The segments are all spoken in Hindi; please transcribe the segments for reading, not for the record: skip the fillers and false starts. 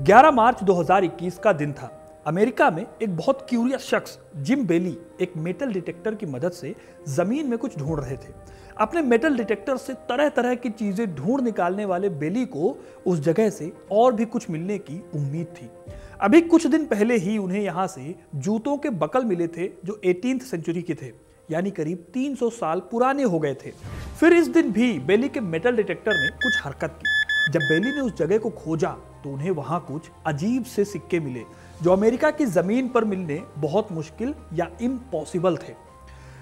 11 मार्च 2021 का दिन था। अमेरिका में एक बहुत क्यूरियस शख्स जिम बेली एक मेटल डिटेक्टर की मदद से जमीन में कुछ ढूंढ रहे थे। अपने मेटल डिटेक्टर से तरह तरह की चीजें ढूंढ निकालने वाले बेली को उस जगह से और भी कुछ मिलने की उम्मीद थी। अभी कुछ दिन पहले ही उन्हें यहाँ से जूतों के बकल मिले थे जो 18th सेंचुरी के थे, यानी करीब 300 साल पुराने हो गए थे। फिर इस दिन भी बेली के मेटल डिटेक्टर ने कुछ हरकत की। जब बेली ने उस जगह को खोजा तो उन्हें वहां कुछ अजीब से सिक्के मिले जो अमेरिका की जमीन पर मिलने बहुत मुश्किल या इम्पॉसिबल थे।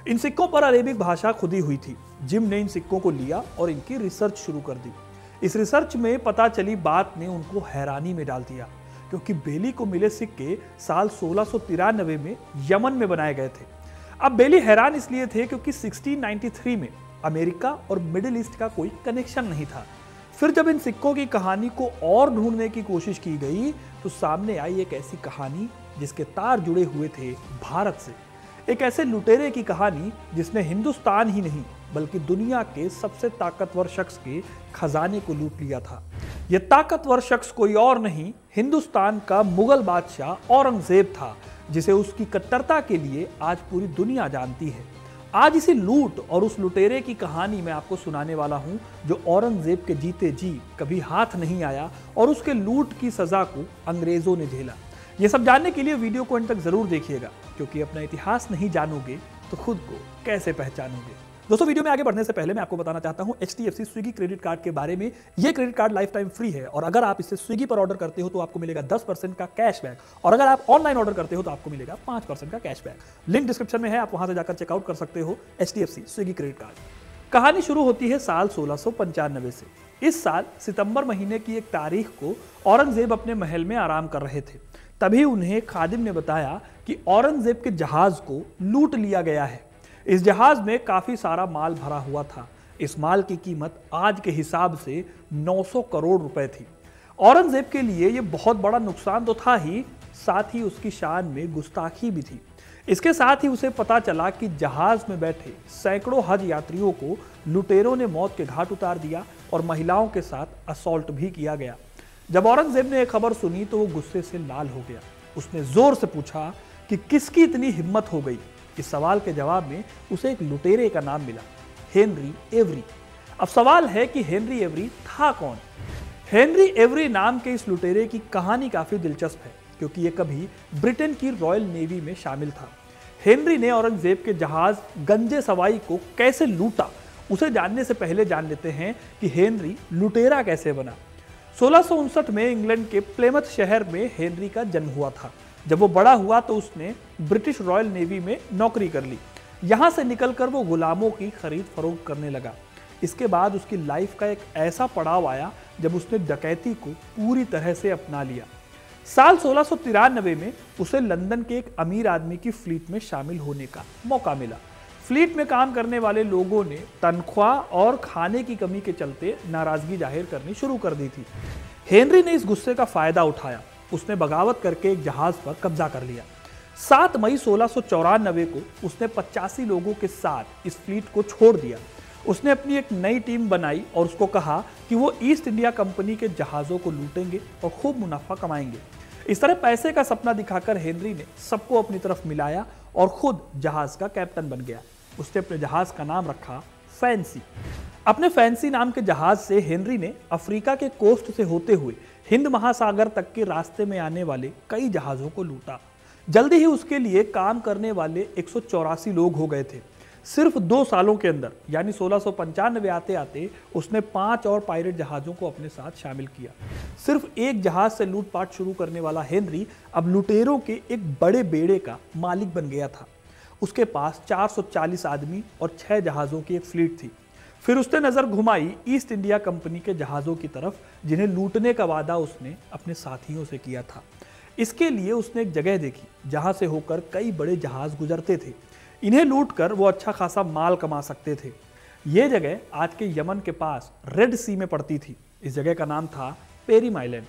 इन सिक्कों पर अरेबिक भाषा खुदी हुई थी। जिम ने इन सिक्कों को लिया और इनकी रिसर्च शुरू कर दी। इस रिसर्च में पता चली बात ने उनको हैरानी में डाल दिया, क्योंकि बेली को मिले सिक्के साल 1693 में यमन में बनाए गए थे। अब बेली हैरान इसलिए थे क्योंकि 1693 में अमेरिका और मिडिल ईस्ट का कोई कनेक्शन नहीं था। फिर जब इन सिक्कों की कहानी को और ढूंढने की कोशिश की गई तो सामने आई एक ऐसी कहानी जिसके तार जुड़े हुए थे भारत से। एक ऐसे लुटेरे की कहानी जिसने हिंदुस्तान ही नहीं बल्कि दुनिया के सबसे ताकतवर शख्स के खजाने को लूट लिया था। यह ताकतवर शख्स कोई और नहीं, हिंदुस्तान का मुगल बादशाह औरंगजेब था, जिसे उसकी कट्टरता के लिए आज पूरी दुनिया जानती है। आज इसी लूट और उस लुटेरे की कहानी मैं आपको सुनाने वाला हूं, जो औरंगजेब के जीते जी कभी हाथ नहीं आया और उसके लूट की सजा को अंग्रेजों ने झेला। ये सब जानने के लिए वीडियो को अंत तक जरूर देखिएगा, क्योंकि अपना इतिहास नहीं जानोगे तो खुद को कैसे पहचानोगे। दोस्तों, वीडियो में आगे बढ़ने से पहले मैं आपको बताना चाहता हूं HDFC स्विगी क्रेडिट कार्ड के बारे में। ये credit card life time free है और अगर आप इसे स्विगी पर ऑर्डर करते हो तो आपको मिलेगा 10% का कैशबैक, और अगर आप ऑनलाइन ऑर्डर करते हो तो आपको मिलेगा 5% का कैशबैक। लिंक डिस्क्रिप्शन में है, आप वहां से जाकर चेकआउट कर सकते हो HDFC स्विगी क्रेडिट कार्ड। कहानी शुरू होती है साल 1695 से। इस साल सितंबर महीने की एक तारीख को औरंगजेब अपने महल में आराम कर रहे थे। तभी उन्हें खादिम ने बताया कि औरंगजेब के जहाज को लूट लिया गया है। इस जहाज में काफी सारा माल भरा हुआ था। इस माल की कीमत आज के हिसाब से 900 करोड़ रुपए थी। औरंगजेब के लिए यह बहुत बड़ा नुकसान तो था ही, साथ ही उसकी शान में गुस्ताखी भी थी। इसके साथ ही उसे पता चला कि जहाज में बैठे सैकड़ों हज यात्रियों को लुटेरों ने मौत के घाट उतार दिया और महिलाओं के साथ असॉल्ट भी किया गया। जब औरंगजेब ने यह खबर सुनी तो वो गुस्से से लाल हो गया। उसने जोर से पूछा कि किसकी इतनी हिम्मत हो गई। इस सवाल के जवाब में उसे एक लुटेरे का नाम मिला, हेनरी एवरी। अब सवाल है कि हेनरी एवरी था कौन? हेनरी एवरी नाम के इस लुटेरे की कहानी काफी दिलचस्प है, क्योंकि यह कभी ब्रिटेन की रॉयल नेवी में शामिल था। हेनरी ने औरंगजेब के जहाज गंजे सवाई को कैसे लूटा, उसे जानने से पहले जान लेते हैं कि हेनरी लुटेरा कैसे बना। 1659 में इंग्लैंड के प्लेमथ शहर में हेनरी का जन्म हुआ था। जब वो बड़ा हुआ तो उसने ब्रिटिश रॉयल नेवी में नौकरी कर ली। यहाँ से निकलकर वो गुलामों की खरीद फरोख्त करने लगा। इसके बाद उसकी लाइफ का एक ऐसा पड़ाव आया जब उसने डकैती को पूरी तरह से अपना लिया। साल 1693 में उसे लंदन के एक अमीर आदमी की फ्लीट में शामिल होने का मौका मिला। फ्लीट में काम करने वाले लोगों ने तनख्वाह और खाने की कमी के चलते नाराजगी जाहिर करनी शुरू कर दी थी। हेनरी ने इस गुस्से का फायदा उठाया। उसने बगावत करके एक जहाज पर कब्जा कर लिया। 7 मई 1694 को उसने 85 लोगों के साथ इस फ्लीट को छोड़ दिया। उसने अपनी एक नई टीम बनाई और उसको कहा कि वो ईस्ट इंडिया कंपनी के जहाज़ों को लूटेंगे और खूब मुनाफा कमाएंगे। इस तरह पैसे का सपना दिखाकर हेनरी ने सबको अपनी तरफ मिलाया और खुद जहाज का कैप्टन बन गया। उसने अपने जहाज का नाम रखा फैंसी। अपने फैंसी नाम के जहाज से हेनरी ने अफ्रीका के कोस्ट से होते हुए हिंद महासागर तक के रास्ते में आने वाले कई जहाजों को लूटा। जल्दी ही उसके लिए काम करने वाले 184 लोग हो गए थे। सिर्फ 2 सालों के अंदर यानी 1695 आते आते उसने 5 और पायरेट जहाजों को अपने साथ शामिल किया। सिर्फ एक जहाज से लूटपाट शुरू करने वाला हेनरी अब लुटेरों के एक बड़े बेड़े का मालिक बन गया था। उसके पास 440 आदमी और 6 जहाज़ों की एक फ्लीट थी। फिर उसने नजर घुमाई ईस्ट इंडिया कंपनी के जहाज़ों की तरफ, जिन्हें लूटने का वादा उसने अपने साथियों से किया था। इसके लिए उसने एक जगह देखी जहां से होकर कई बड़े जहाज गुजरते थे। इन्हें लूटकर वो अच्छा खासा माल कमा सकते थे। ये जगह आज के यमन के पास रेड सी में पड़ती थी। इस जगह का नाम था पेरिम आइलैंड।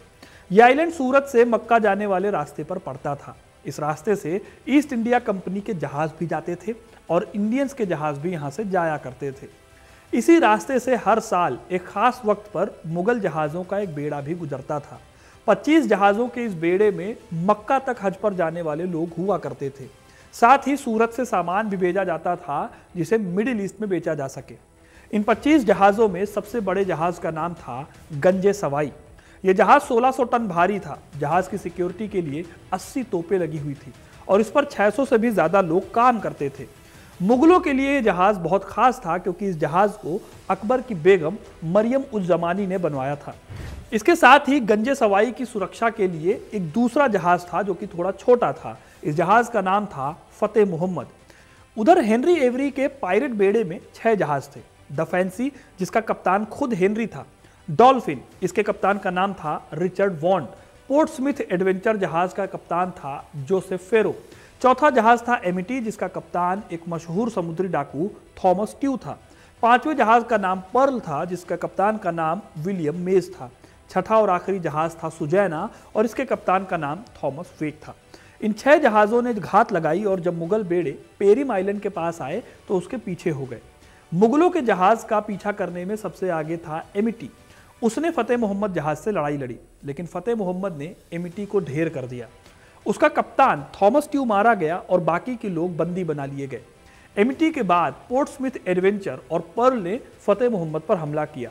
यह आइलैंड सूरत से मक्का जाने वाले रास्ते पर पड़ता था। इस रास्ते से ईस्ट इंडिया कंपनी के जहाज भी जाते थे और इंडियंस के जहाज भी यहाँ से जाया करते थे। इसी रास्ते से हर साल एक खास वक्त पर मुगल जहाज़ों का एक बेड़ा भी गुजरता था। 25 जहाज़ों के इस बेड़े में मक्का तक हज पर जाने वाले लोग हुआ करते थे। साथ ही सूरत से सामान भी भेजा जाता था जिसे मिडिल ईस्ट में बेचा जा सके। इन 25 जहाज़ों में सबसे बड़े जहाज़ का नाम था गंजे सवाई। यह जहाज़ 1600 टन भारी था। जहाज़ की सिक्योरिटी के लिए 80 तोपें लगी हुई थी और इस पर 600 से भी ज़्यादा लोग काम करते थे। मुगलों के लिए यह जहाज़ बहुत खास था क्योंकि इस जहाज़ को अकबर की बेगम मरियम उज जमानी ने बनवाया था। इसके साथ ही गंजे सवाई की सुरक्षा के लिए एक दूसरा जहाज़ था जो कि थोड़ा छोटा था। इस जहाज़ का नाम था फतेह मोहम्मद। उधर हेनरी एवरी के पायरेट बेड़े में 6 जहाज़ थे। द फैंसी, जिसका कप्तान खुद हेनरी था। डॉल्फिन, इसके कप्तान का नाम था रिचर्ड वॉन्ड। पोर्टस्मिथ एडवेंचर जहाज़ का कप्तान था जोसेफ फेरो। चौथा जहाज़ था एमिटी, जिसका कप्तान एक मशहूर समुद्री डाकू थॉमस ट्यू था। 5वें जहाज़ का नाम पर्ल था, जिसका कप्तान का नाम विलियम मेज था। छठा और आखिरी जहाज़ था सुजैना और इसके कप्तान का नाम थॉमस वेक था। इन 6 जहाज़ों ने घात लगाई और जब मुगल बेड़े पेरिम आइलैंड के पास आए तो उसके पीछे हो गए। मुगलों के जहाज़ का पीछा करने में सबसे आगे था एमिटी। उसने फतेह मोहम्मद जहाज़ से लड़ाई लड़ी, लेकिन फतेह मोहम्मद ने एमिटी को ढेर कर दिया। उसका कप्तान थॉमस ट्यू मारा गया और बाकी के लोग बंदी बना लिए गए। एमिटी के बाद पोर्टस्मिथ एडवेंचर और पर्ल ने फतेह मोहम्मद पर हमला किया।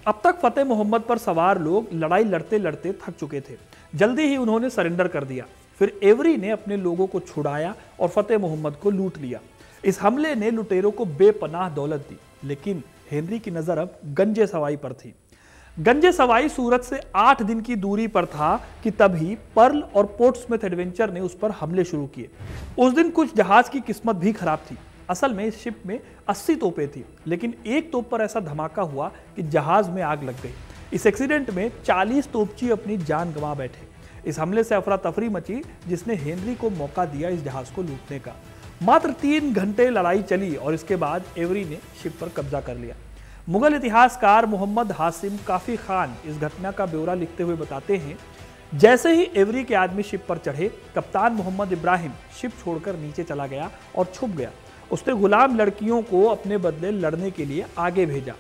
अब तक फतेह मोहम्मद पर सवार लोग लड़ाई लड़ते लड़ते थक चुके थे। जल्दी ही उन्होंने सरेंडर कर दिया। फिर एवरी ने अपने लोगों को छुड़ाया और फतेह मोहम्मद को लूट लिया। इस हमले ने लुटेरों को बेपनाह दौलत दी, लेकिन हेनरी की नजर अब गंजे सवाई पर थी। गंजे सवाई सूरत से 8 दिन की दूरी पर था कि तभी पर्ल और पोर्टस्मिथ एडवेंचर ने उस पर हमले शुरू किए। उस दिन कुछ जहाज की किस्मत भी खराब थी। असल में इस शिप में 80 तोपें थी, लेकिन एक तोप पर ऐसा धमाका हुआ कि जहाज में आग लग गई। इस एक्सीडेंट में 40 तोपची अपनी जान गंवा बैठे। इस हमले से अफरा तफरी मची, जिसने हेनरी को मौका दिया इस जहाज को लूटने का। मात्र 3 घंटे लड़ाई चली और इसके बाद एवरी ने शिप पर कब्जा कर लिया। मुगल इतिहासकार मोहम्मद हासिम काफी खान इस घटना का ब्यौरा लिखते हुए बताते हैं, जैसे ही एवरी के आदमी शिप पर चढ़े, कप्तान मोहम्मद इब्राहिम शिप छोड़कर नीचे चला गया और छुप गया। उसने गुलाम लड़कियों को अपने बदले लड़ने के लिए आगे भेजा।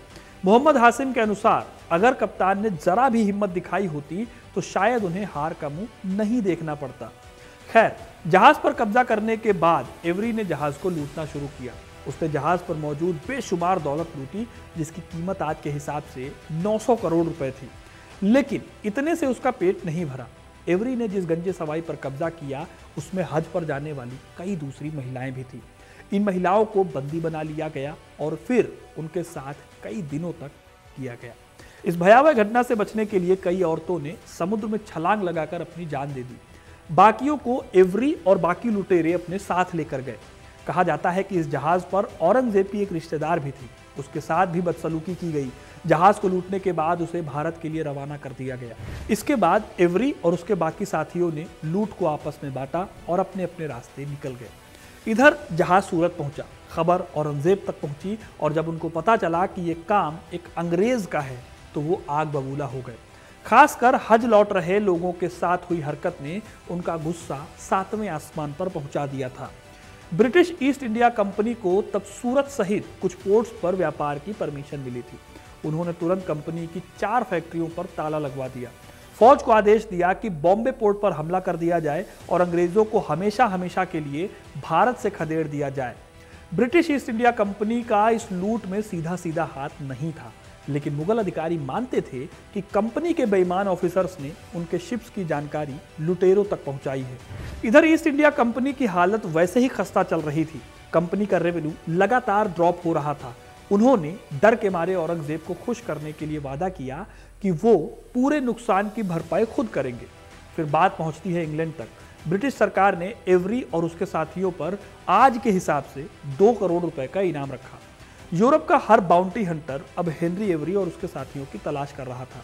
मोहम्मद हासिम के अनुसार अगर कप्तान ने जरा भी हिम्मत दिखाई होती तो शायद उन्हें हार का मुंह नहीं देखना पड़ता। खैर, जहाज पर कब्जा करने के बाद एवरी ने जहाज को लूटना शुरू किया। उसने जहाज पर मौजूद बेशुमार दौलत लूटी, जिसकी कीमत आज के हिसाब से 900 करोड़ रुपए थी। लेकिन इतने से उसका पेट नहीं भरा। एवरी ने जिस गंजे सवाई पर कब्जा किया उसमें हज पर जाने वाली कई दूसरी महिलाएं भी थी। इन महिलाओं को बंदी बना लिया गया और फिर उनके साथ कई दिनों तक किया गया। इस भयावह घटना से बचने के लिए कई औरतों ने समुद्र में छलांग लगाकर अपनी जान दे दी। बाकियों को एवरी और बाकी लुटेरे अपने साथ लेकर गए। कहा जाता है कि इस जहाज पर औरंगजेब की एक रिश्तेदार भी थी, उसके साथ भी बदसलूकी की गई। जहाज को लूटने के बाद उसे भारत के लिए रवाना कर दिया गया। इसके बाद एवरी और उसके बाकी साथियों ने लूट को आपस में बांटा और अपने अपने रास्ते निकल गए। इधर जहाज सूरत पहुंचा, खबर औरंगजेब तक पहुंची और जब उनको पता चला कि ये काम एक अंग्रेज का है तो वो आग बबूला हो गए। खासकर हज लौट रहे लोगों के साथ हुई हरकत ने उनका गुस्सा 7वें आसमान पर पहुंचा दिया था। ब्रिटिश ईस्ट इंडिया कंपनी को तब सूरत सहित कुछ पोर्ट्स पर व्यापार की परमिशन मिली थी। उन्होंने तुरंत कंपनी की 4 फैक्ट्रियों पर ताला लगवा दिया। फौज को आदेश दिया कि बॉम्बे पोर्ट पर हमला कर दिया जाए और अंग्रेजों को हमेशा हमेशा के लिए भारत से खदेड़ दिया जाए। ब्रिटिश ईस्ट इंडिया कंपनी का इस लूट में सीधा सीधा हाथ नहीं था, लेकिन मुगल अधिकारी मानते थे कि कंपनी के बेईमान ऑफिसर्स ने उनके शिप्स की जानकारी लुटेरों तक पहुंचाई है। इधर ईस्ट इंडिया कंपनी की हालत वैसे ही खस्ता चल रही थी। कंपनी का रेवेन्यू लगातार ड्रॉप हो रहा था। उन्होंने डर के मारे औरंगजेब को खुश करने के लिए वादा किया कि वो पूरे नुकसान की भरपाई खुद करेंगे। फिर बात पहुंचती है इंग्लैंड तक। ब्रिटिश सरकार ने एवरी और उसके साथियों पर आज के हिसाब से 2 करोड़ रुपए का इनाम रखा। यूरोप का हर बाउंटी हंटर अब हेनरी एवरी और उसके साथियों की तलाश कर रहा था।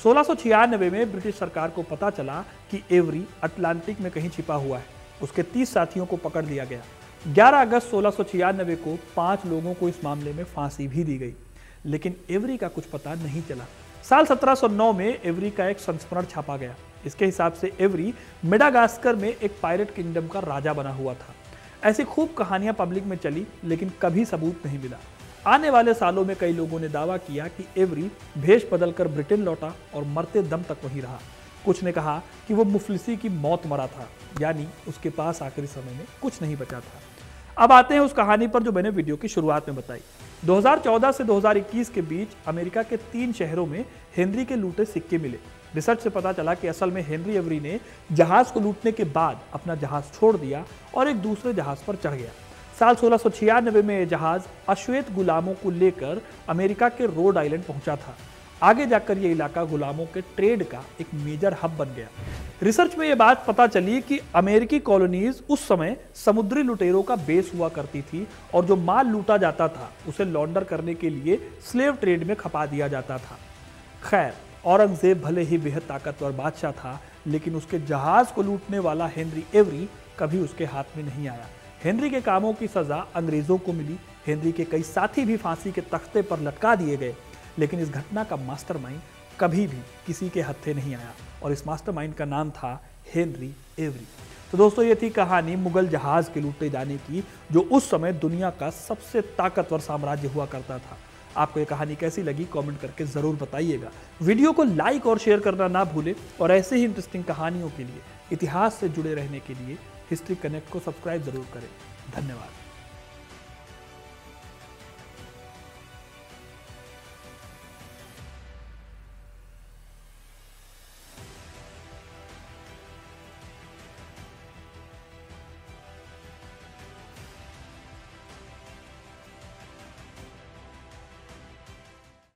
1696 में ब्रिटिश सरकार को पता चला कि एवरी अटलांटिक में कहीं छिपा हुआ है। उसके 30 साथियों को पकड़ लिया गया। 11 अगस्त 1696 को 5 लोगों को इस मामले में फांसी भी दी गई, लेकिन एवरी का कुछ पता नहीं चला। साल 1709 में एवरी का एक संस्मरण छापा गया। इसके हिसाब से एवरी मेडागास्कर में एक पायरेट किंगडम का राजा बना हुआ था। ऐसी खूब कहानियां पब्लिक में चली, लेकिन कभी सबूत नहीं मिला। आने वाले सालों में कई लोगों ने दावा किया कि एवरी भेष बदलकर ब्रिटेन लौटा और मरते दम तक वहीं रहा। कुछ ने कहा कि वो मुफलिसी की मौत मरा था, यानी उसके पास आखिरी समय में कुछ नहीं बचा था। अब आते हैं उस कहानी पर जो मैंने वीडियो की शुरुआत में बताई। 2014 से 2021 के बीच अमेरिका के 3 शहरों में हेनरी के लूटे सिक्के मिले। रिसर्च से पता चला कि असल में हेनरी एवरी ने जहाज को लूटने के बाद अपना जहाज छोड़ दिया और एक दूसरे जहाज पर चढ़ गया। साल 1696 में यह जहाज अश्वेत गुलामों को लेकर अमेरिका के रोड आइलैंड पहुंचा था। आगे जाकर यह इलाका गुलामों के ट्रेड का एक मेजर हब बन गया। रिसर्च में यह बात पता चली कि अमेरिकी कॉलोनीज उस समय समुद्री लुटेरों का बेस हुआ करती थी और जो माल लूटा जाता था उसे लॉन्डर करने के लिए स्लेव ट्रेड में खपा दिया जाता था। खैर, औरंगजेब भले ही बेहद ताकतवर बादशाह था, लेकिन उसके जहाज को लूटने वाला हेनरी एवरी कभी उसके हाथ में नहीं आया। हेनरी के कामों की सजा अंग्रेजों को मिली। हेनरी के कई साथी भी फांसी के तख्ते पर लटका दिए गए, लेकिन इस घटना का मास्टरमाइंड कभी भी किसी के हत्थे नहीं आया और इस मास्टरमाइंड का नाम था हेनरी एवरी। तो दोस्तों, ये थी कहानी मुगल जहाज के लूटे जाने की, जो उस समय दुनिया का सबसे ताकतवर साम्राज्य हुआ करता था। आपको ये कहानी कैसी लगी कमेंट करके ज़रूर बताइएगा। वीडियो को लाइक और शेयर करना ना भूलें और ऐसे ही इंटरेस्टिंग कहानियों के लिए, इतिहास से जुड़े रहने के लिए हिस्ट्री कनेक्ट को सब्सक्राइब जरूर करें। धन्यवाद।